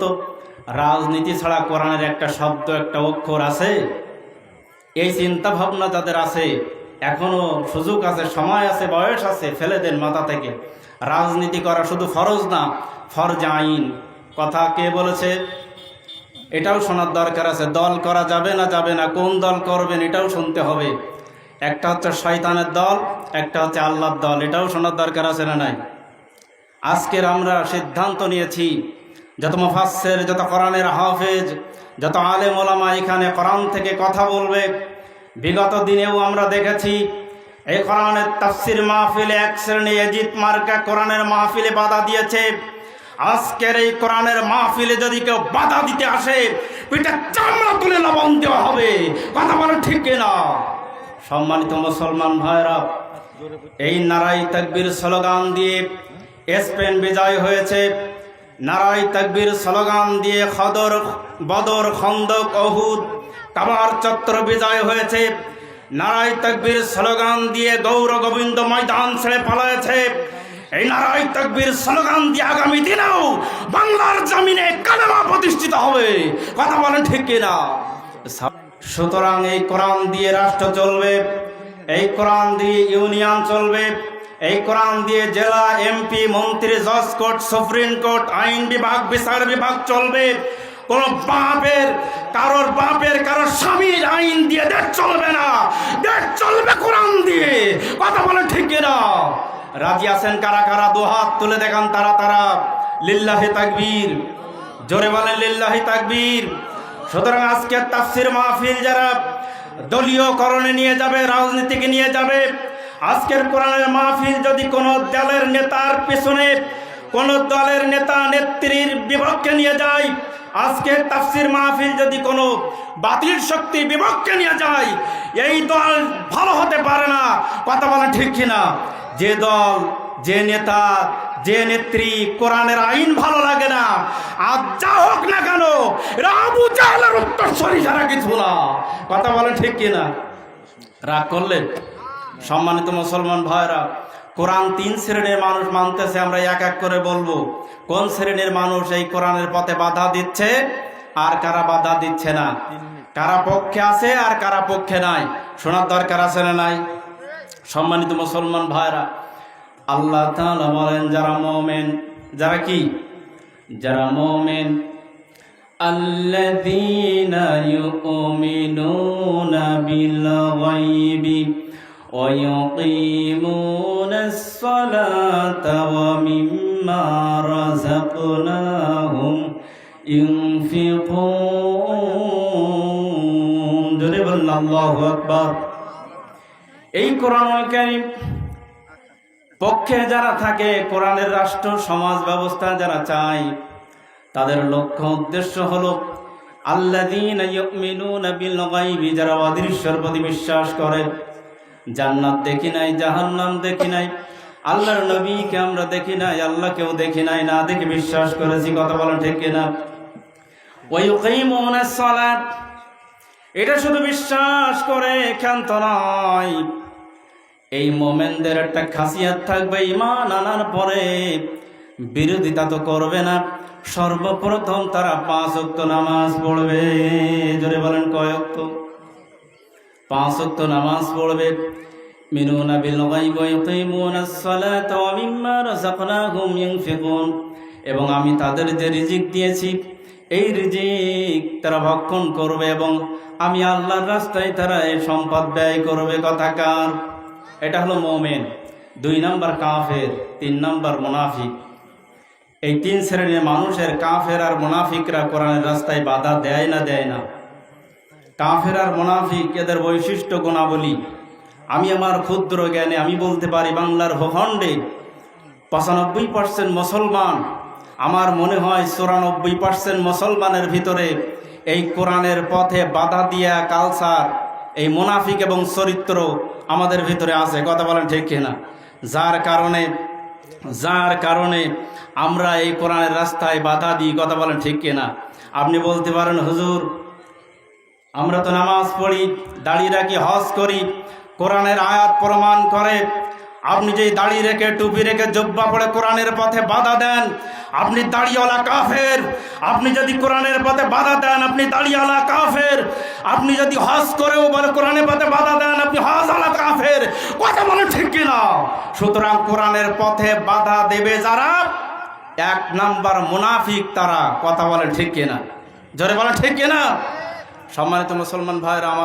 তো, রাজনীতি ছাড়া কোরআনের একটা শব্দ, একটা অক্ষর আছে? এই চিন্তা ভাবনা যাদের আছে, এখনো সুযোগ আছে, সময় আছে, বয়স আছে, ফেলে দেন মাথা থেকে। রাজনীতি করা শুধু ফরজ না, ফরজ আইন। কথা কে বলেছে? এটাও শোনার দরকার আছে। দল করা যাবে না, কোন দল করবেন এটাও শুনতে হবে। একটা হচ্ছে শয়তানের দল, একটা হচ্ছে আল্লাহর দল, এটাও শোনার দরকার আছে না নাই? আজকের আমরা সিদ্ধান্ত নিয়েছি, যত মুফাসসির, যত কোরআনের হাফেজ, যত আলেম ওলামা এখানে কোরআন থেকে কথা বলবে। বিগত দিনেও আমরা দেখেছি এই কোরআনের তাফসির মাহফিলে এক শ্রেণী এজিদ মার্কা কোরআনের মাহফিলে বাধা দিয়েছে। আজকের এই কোরআনের মাহফিলে যদি কেউ বাধা দিতে আসে, পিঠে চামড়া তুলে লবণ দেওয়া হবে। কথা বলেন ঠিক কিনা? সম্মানিত মুসলমান ভাইরা, এই নারাই তাকবীর স্লোগান দিয়ে স্পেন বিজয় হয়েছে। নারাই তাকবীর স্লোগান দিয়ে খদর, বদর, খন্দক, অহুদ, কাবার চত্বর বিজয় হয়েছে। নারাই তাকবীর স্লোগান দিয়ে গৌর গোবিন্দ ময়দান ছেড়ে পালায়েছে। এই নারাই তাকবীর স্লোগান দিয়ে আগামী দিনেও বাংলার জমিনে কালেমা প্রতিষ্ঠিত হবে। কথা বলেন ঠিক কিনা? সুতরাং এই কোরআন দিয়ে রাষ্ট্র চলবে, এই কোরআন দিয়ে ইউনিয়ন চলবে, এই কোরআন দিয়ে জেলা, এমপি, মন্ত্রী, জজ কোর্ট, সুপ্রিম কোর্ট, আইন বিভাগ, বিচার বিভাগ চলবে। কোন কারোর স্বামীর আইন দিয়ে দেশ চলবে না, দেশ চলবে কোরআন দিয়ে। কথা বলেন ঠিক কিনা? রাজি আছেন কারা কারা? দু হাত তুলে দেখান তারা। লিল্লাহি তাকবীর, জোরে বলেন লিল্লাহি তাকবীর। সুতরাং আজকে তাফসির মাহফিল যারা দলীয় করণে নিয়ে যাবে, রাজনীতিকে নিয়ে যাবে, আজকের কোরআনের মাহফিল যদি কোনো দলের নেতার পেছনে, কোনো দলের নেতা নেত্রীর বিপক্ষে নিয়ে যায়, আজকে তাফসির মাহফিল যদি কোনো বাতিল শক্তির বিপক্ষে নিয়ে যায়, এই দল ভালো হতে পারে না। কথা বলেন ঠিক কিনা? যে দল, যে নেতা, যে নেত্রী কোরআনের আইন ভালো লাগে না, আর যা হোক না কেন, আবু জাহলের উত্তরসূরি ছাড়া কিছু না। কথা বলেন ঠিক কিনা? রাগ করলেন? সম্মানিত মুসলমান ভাইরা, কোরআন 3 শ্রেণীর মানুষ মানতেছে। আমরা এক এক করে বলবো কোন শ্রেণীর মানুষ এই কোরআনের পথে বাধা দিচ্ছে আর কারা বাধা দিচ্ছে না, কারা পক্ষে আছে আর কারা পক্ষে নাই। শোনার দরকার আছে না নাই? সম্মানিত মুসলমান ভাইরা, আল্লাহ তাআলা বলেন যারা মুমিন, যারা কি? যারা মুমিন, আল্লাযীনা ইউমিনুনা বিল গায়বি ওয়া ইউকিমুনাস সালাতা ওয়া মিম্মা রাযাকনাহুম ইউনফিকুন। জোরে বলুন আল্লাহু আকবার। এই কোরআনুল কারীম পক্ষে যারা থাকে, কোরআনের রাষ্ট্র সমাজ ব্যবস্থা যারা চায়, তাদের লক্ষ্য উদ্দেশ্য হলো আল্লাযীনা ইউমিনুনা বিল গায়বি, যারা অদৃশ্যের প্রতি বিশ্বাস করে। জান্নাত দেখি নাই, জাহান্নাম দেখি নাই, আল্লাহর নবীকে আমরা দেখি নাই, আল্লাহকেও দেখি নাই, না দেখে বিশ্বাস করেছি। কথা বলেন ঠিক কিনা? ওয়া ইউকিমুনাস সালাত, এটা শুধু বিশ্বাস করে ক্ষান্ত নয়। এই মোমেনদের একটা খাসিয়াত থাকবে, ঈমান আনার পরে বিরোধিতা তো করবে না। সর্বপ্রথম তারা 5 ওয়াক্ত নামাজ পড়বে। জোরে বলেন কয় ওয়াক্ত? 5 ওয়াক্ত নামাজ পড়বে। মিনুনা বিল গায়বি ওয়া ইউকিমুনাস সালাতা ওয়া মিম্মা রাযাকনাহুম ইউনফিকুন, এবং আমি তাদের যে রিজিক দিয়েছি এই রিজিক তারা ভক্ষণ করবে, এবং আমি আল্লাহর রাস্তায় তারা এই সম্পদ ব্যয় করবে। কথাকার এটা হলো মুমিন। 2 নাম্বার কাফের, 3 নাম্বার মুনাফিক। এই 3 শ্রেণীর মানুষের, কাফের আর মুনাফিকরা কোরআনের রাস্তায় বাধা দেয় না? দেয় না? কাফের আর মুনাফিক, এদের বৈশিষ্ট্য গুণাবলী আমি আমার ক্ষুদ্র জ্ঞানে আমি বলতে পারি, বাংলার ভূখণ্ডে 95% মুসলমান, আমার মনে হয় 94% মুসলমানের ভিতরে এই কোরআনের পথে বাধা দিয়া কালচার, এই মুনাফিক এবং চরিত্র আমাদের ভিতরে আছে। কথা বলেন ঠিক কিনা? যার কারণে আমরা এই কোরআনের রাস্তায় বাধা দিই। কথা বলেন ঠিক কিনা? আপনি বলতে পারেন, হুজুর আমরা তো নামাজ পড়ি, দাড়ি রাখি, হজ করি, কোরআনের আয়াত প্রমাণ করে। আপনি যে দাড়ি রেখে, টুপি রেখে, জুব্বা পরে কোরআনের পথে বাধা দেন, আপনি দাড়িওয়ালা কাফের। আপনি যদি কোরআনের পথে বাধা দেন আপনি দাড়িওয়ালা কাফের। আপনি যদি হজ করেও বলে কোরআনের পথে বাধা দেন আপনি হজওয়ালা কাফের। কথা বলে ঠিক কিনা? সুতরাং কোরআনের পথে বাধা দেবে যারা, 1 নাম্বার মুনাফিক তারা। কথা বলেন ঠিক কিনা? জোরে বলেন ঠিক কিনা? সম্মানিত মুসলমান ভাইরা আমার